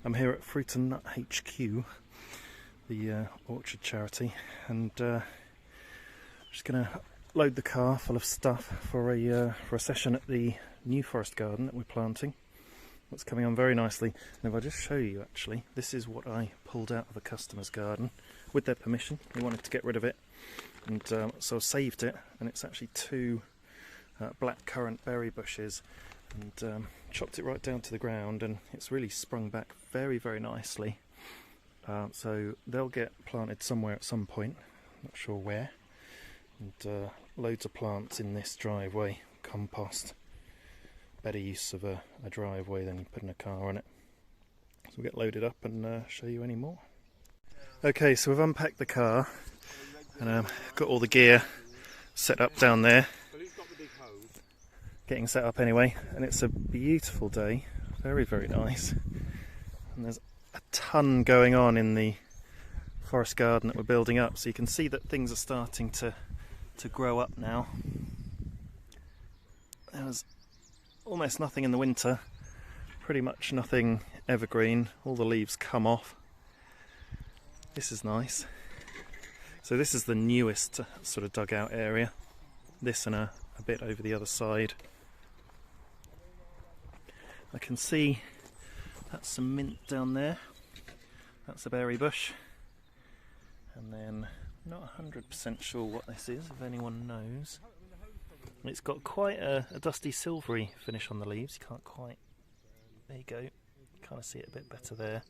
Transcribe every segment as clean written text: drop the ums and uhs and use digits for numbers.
I'm here at Fruit and Nut HQ, the orchard charity, and just going to load the car full of stuff for a session at the new forest garden that we're planting. It's coming on very nicely. And if I just show you, actually, this is what I pulled out of a customer's garden with their permission. They wanted to get rid of it, and so I saved it, and it's actually two black currant berry bushes, and chopped it right down to the ground, and it's really sprung back very, very nicely. So they'll get planted somewhere at some point, not sure where, and loads of plants in this driveway, compost. Better use of a driveway than putting a car on it. So we'll get loaded up and show you any more. Okay, so we've unpacked the car and got all the gear set up down there. Getting set up anyway, and it's a beautiful day, very, very nice. And there's a ton going on in the forest garden that we're building up, so you can see that things are starting to grow up now. There was almost nothing in the winter, pretty much nothing evergreen, all the leaves come off. This is nice. So this is the newest sort of dugout area, this and a bit over the other side. I can see that's some mint down there, that's a berry bush, and then not 100% sure what this is, if anyone knows. It's got quite a dusty silvery finish on the leaves. You can't quite, there you go, kind of see it a bit better there.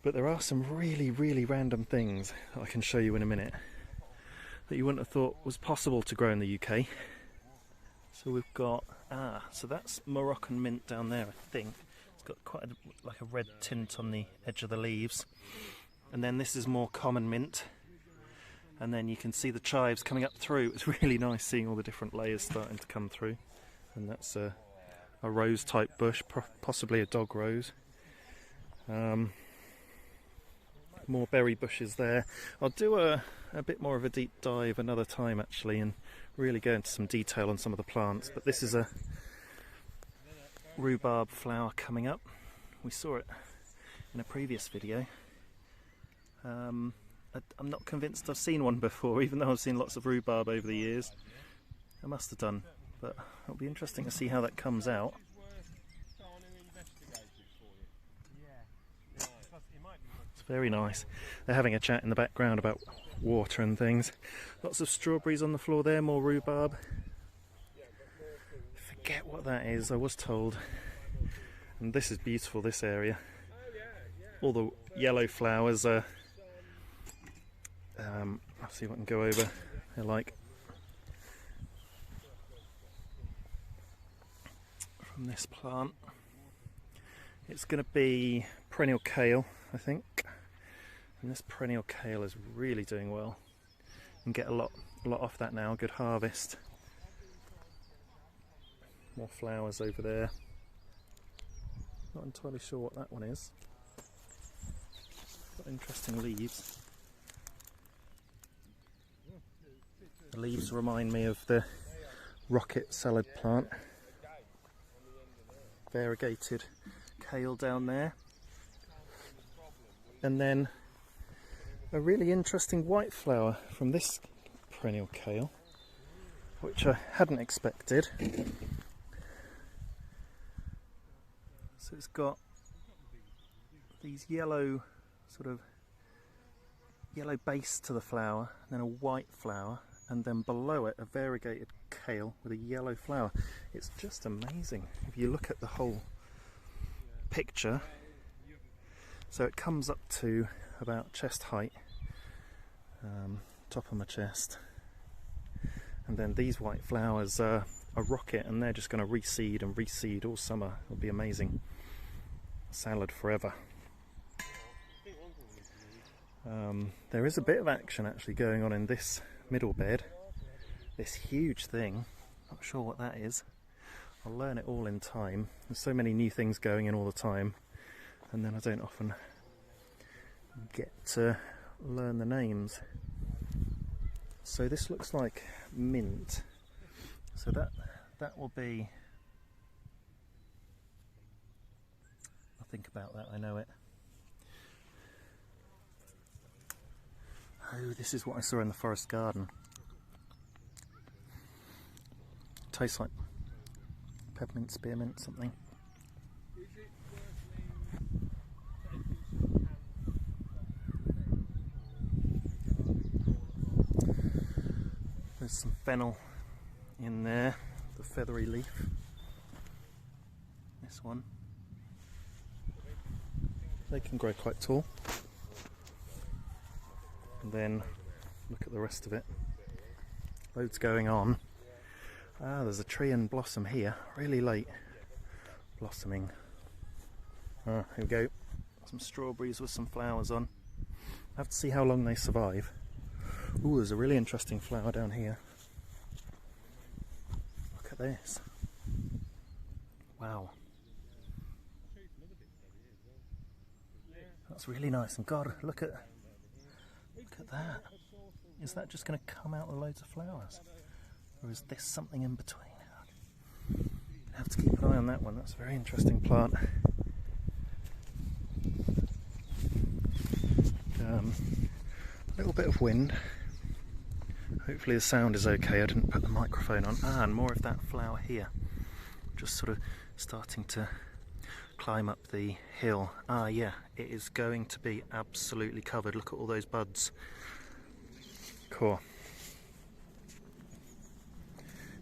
But there are some really, really random things that I can show you in a minute that you wouldn't have thought was possible to grow in the UK. So we've got, so that's Moroccan mint down there, I think. It's got quite like a red tint on the edge of the leaves. And then this is more common mint. And then you can see the chives coming up through. It's really nice seeing all the different layers starting to come through. And that's a rose type bush, possibly a dog rose. More berry bushes there. I'll do a bit more of a deep dive another time actually, and really go into some detail on some of the plants. But this is a rhubarb flower coming up. We saw it in a previous video. I'm not convinced I've seen one before, even though I've seen lots of rhubarb over the years. I must have done, but it'll be interesting to see how that comes out. It's very nice. They're having a chat in the background about water and things. Lots of strawberries on the floor there, more rhubarb. Forget what that is, I was told. And this is beautiful, this area. All the yellow flowers are... I'll see if I can go over. They're like from this plant. It's going to be perennial kale, I think. And this perennial kale is really doing well. And get a lot off that now. Good harvest. More flowers over there. Not entirely sure what that one is. Got interesting leaves. The leaves remind me of the rocket salad plant. Variegated kale down there. And then a really interesting white flower from this perennial kale, which I hadn't expected. So it's got these yellow, sort of yellow base to the flower, and then a white flower, and then below it a variegated kale with a yellow flower. It's just amazing if you look at the whole picture. So it comes up to about chest height, top of my chest, and then these white flowers are a rocket, and they're just going to reseed and reseed all summer. It'll be amazing. Salad forever. There is a bit of action actually going on in this middle bed. This huge thing, not sure what that is. I'll learn it all in time. There's so many new things going in all the time, and then I don't often get to learn the names. So this looks like mint. So that will be think about that, I know it. Oh, this is what I saw in the forest garden. Tastes like peppermint, spearmint, something. There's some fennel in there, the feathery leaf. This one. They can grow quite tall. And then look at the rest of it. Loads going on. Ah, there's a tree in blossom here, really late blossoming. Ah, here we go. Some strawberries with some flowers on. I have to see how long they survive. Ooh, there's a really interesting flower down here. Look at this. Wow. That's really nice. And God, look at that. Is that just going to come out with loads of flowers? Or is this something in between? I have to keep an eye on that one. That's a very interesting plant. A little bit of wind. Hopefully the sound is okay. I didn't put the microphone on. Ah, and more of that flower here. Just sort of starting to climb up the hill. Ah, yeah, it is going to be absolutely covered. Look at all those buds. Cool.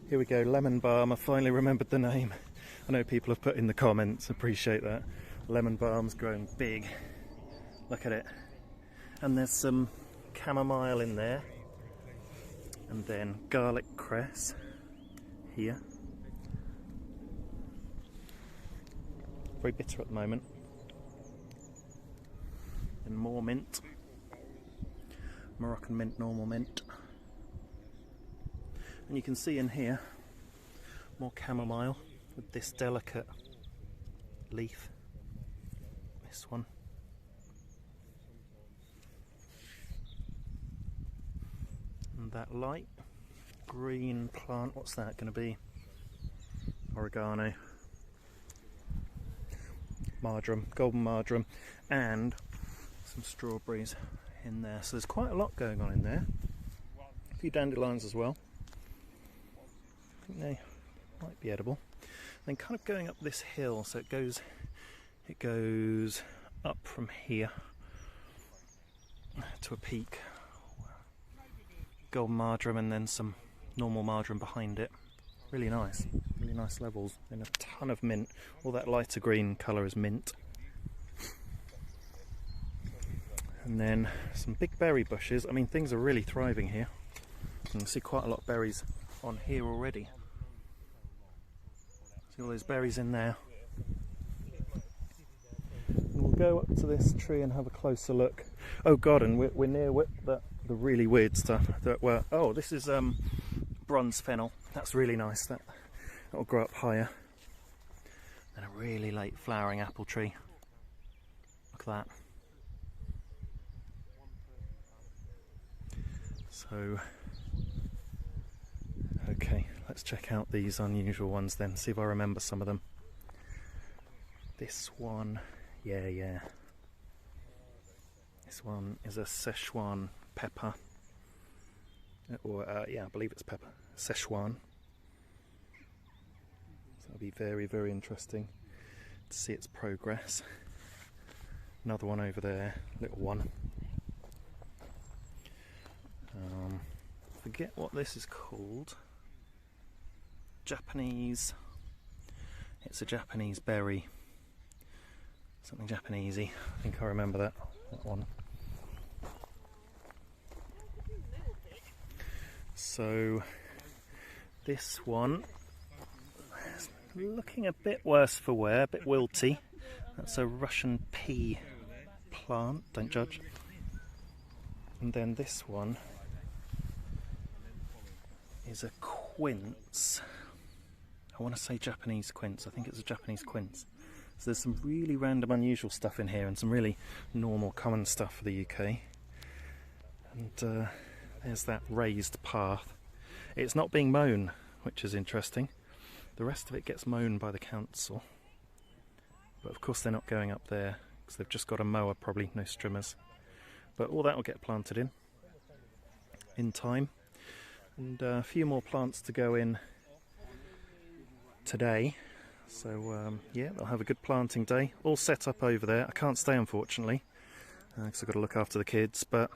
Here we go, lemon balm. I finally remembered the name. I know people have put in the comments, appreciate that. Lemon balm's growing big. Look at it. And there's some chamomile in there. And then garlic cress here. Very bitter at the moment. And more mint. Moroccan mint, normal mint. And you can see in here more chamomile with this delicate leaf. This one. And that light green plant, what's that going to be? Oregano. Marjoram, golden marjoram, and some strawberries in there. So there's quite a lot going on in there. A few dandelions as well. I think they might be edible. Then kind of going up this hill, so it goes up from here to a peak. Golden marjoram and then some normal marjoram behind it. Really nice levels, and a ton of mint. All that lighter green colour is mint. And then some big berry bushes. I mean, things are really thriving here. You can see quite a lot of berries on here already. See all those berries in there. And we'll go up to this tree and have a closer look. Oh God, and we're near the really weird stuff that were. Oh, this is bronze fennel. That's really nice. That'll grow up higher. And a really late flowering apple tree. Look at that. So, okay, let's check out these unusual ones then, see if I remember some of them. This one, yeah. This one is a Szechuan Pepper. Or, yeah, I believe it's pepper. Szechuan. So that'll be very, very interesting to see its progress. Another one over there, little one. Forget what this is called. Japanese. It's a Japanese berry. Something Japanesey. I think I remember that one. So this one is looking a bit worse for wear, a bit wilty. That's a Russian pea plant, don't judge. And then this one is a quince. I want to say Japanese quince. I think it's a Japanese quince. So there's some really random unusual stuff in here and some really normal common stuff for the UK. And there's that raised path. It's not being mown, which is interesting. The rest of it gets mown by the council. but of course they're not going up there because they've just got a mower, probably no strimmers. But all that will get planted in time, and a few more plants to go in today. So yeah, they'll have a good planting day. All set up over there. I can't stay, unfortunately, because I've got to look after the kids, but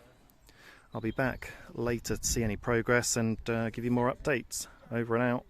I'll be back later to see any progress and give you more updates. Over and out.